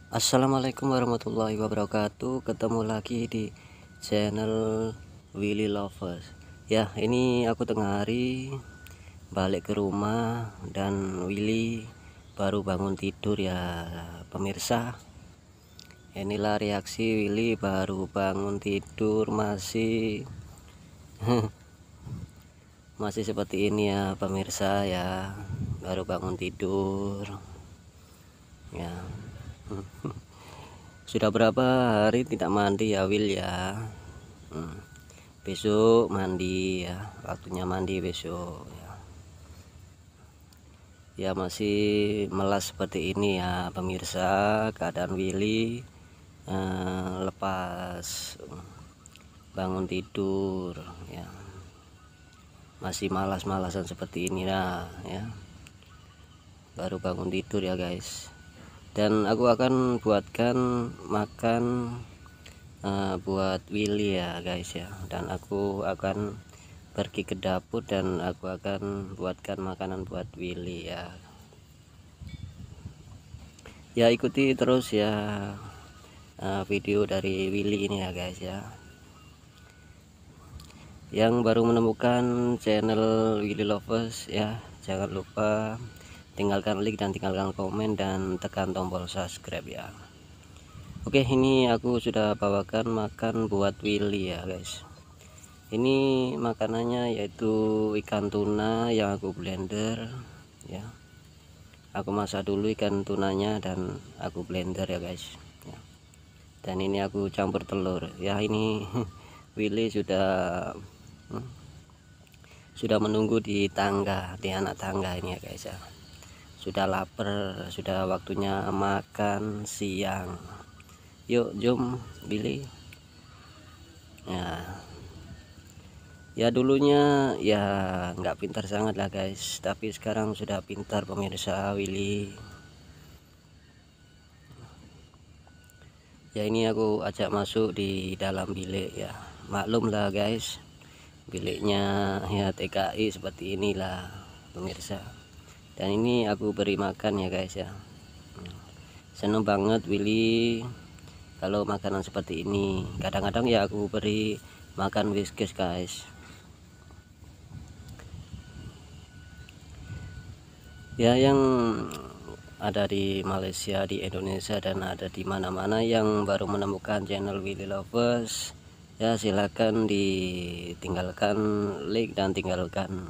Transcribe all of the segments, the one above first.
Assalamualaikum warahmatullahi wabarakatuh. Ketemu lagi di channel Willy Lovers. Ya, ini aku tengah hari balik ke rumah dan Willy baru bangun tidur ya, pemirsa. Inilah reaksi Willy baru bangun tidur masih masih seperti ini ya, pemirsa ya. Baru bangun tidur. Ya. Sudah berapa hari tidak mandi ya Will ya. Besok mandi ya, waktunya mandi besok ya. Ya masih melas seperti ini ya pemirsa, keadaan Willy lepas bangun tidur ya, masih malas-malasan seperti ini lah ya, baru bangun tidur ya guys. Dan aku akan buatkan makan buat Willy ya guys ya, dan aku akan pergi ke dapur dan aku akan buatkan makanan buat Willy ya. Ya ikuti terus ya video dari Willy ini ya guys ya. Yang baru menemukan channel Willy Lovers ya, jangan lupa tinggalkan like dan tinggalkan komen dan tekan tombol subscribe ya. Oke, ini aku sudah bawakan makan buat Willy ya guys. Ini makanannya yaitu ikan tuna yang aku blender ya. Aku masak dulu ikan tunanya dan aku blender ya guys ya. Dan ini aku campur telur ya. Ini Willy sudah menunggu di tangga, di anak tangga ini ya guys ya. Sudah lapar, sudah waktunya makan siang. Yuk jom Willy ya dulunya ya nggak pintar sangat lah guys, tapi sekarang sudah pintar pemirsa Willy ya. Ini aku ajak masuk di dalam bilik ya, maklum lah guys, biliknya ya TKI seperti inilah pemirsa. Dan ini aku beri makan ya guys ya. Seneng banget Willy kalau makanan seperti ini. Kadang-kadang ya aku beri makan Whiskas guys ya, yang ada di Malaysia, di Indonesia, dan ada di mana-mana yang baru menemukan channel Willy Lovers ya, silahkan ditinggalkan like dan tinggalkan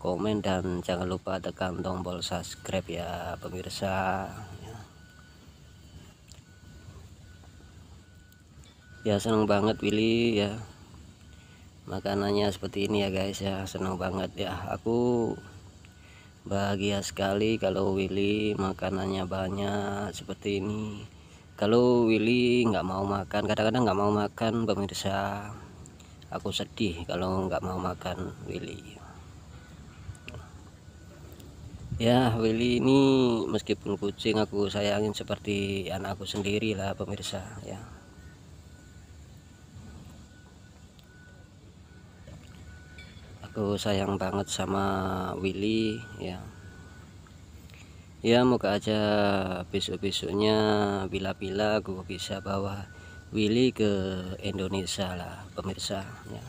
komen dan jangan lupa tekan tombol subscribe ya pemirsa ya. Senang banget Willy ya makanannya seperti ini ya guys ya, senang banget ya. Aku bahagia sekali kalau Willy makanannya banyak seperti ini. Kalau Willy nggak mau makan, kadang-kadang nggak mau makan pemirsa, aku sedih kalau nggak mau makan Willy ya. Willy ini meskipun kucing aku sayangin seperti anakku sendiri lah pemirsa ya. Aku sayang banget sama Willy ya. Ya moga aja besok-besoknya bila-bila aku bisa bawa Willy ke Indonesia lah pemirsa ya.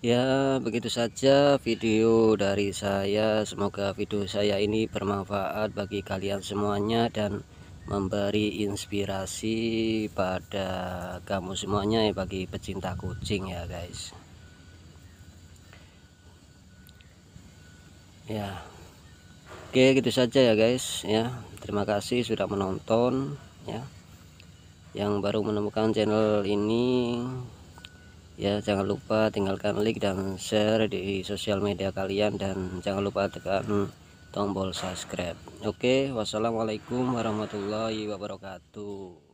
Ya begitu saja video dari saya, semoga video saya ini bermanfaat bagi kalian semuanya dan memberi inspirasi pada kamu semuanya ya, bagi pecinta kucing ya guys ya. Oke gitu saja ya guys ya, terima kasih sudah menonton ya. Yang baru menemukan channel ini ya, jangan lupa tinggalkan like dan share di sosial media kalian dan jangan lupa tekan tombol subscribe. Oke, wassalamualaikum warahmatullahi wabarakatuh.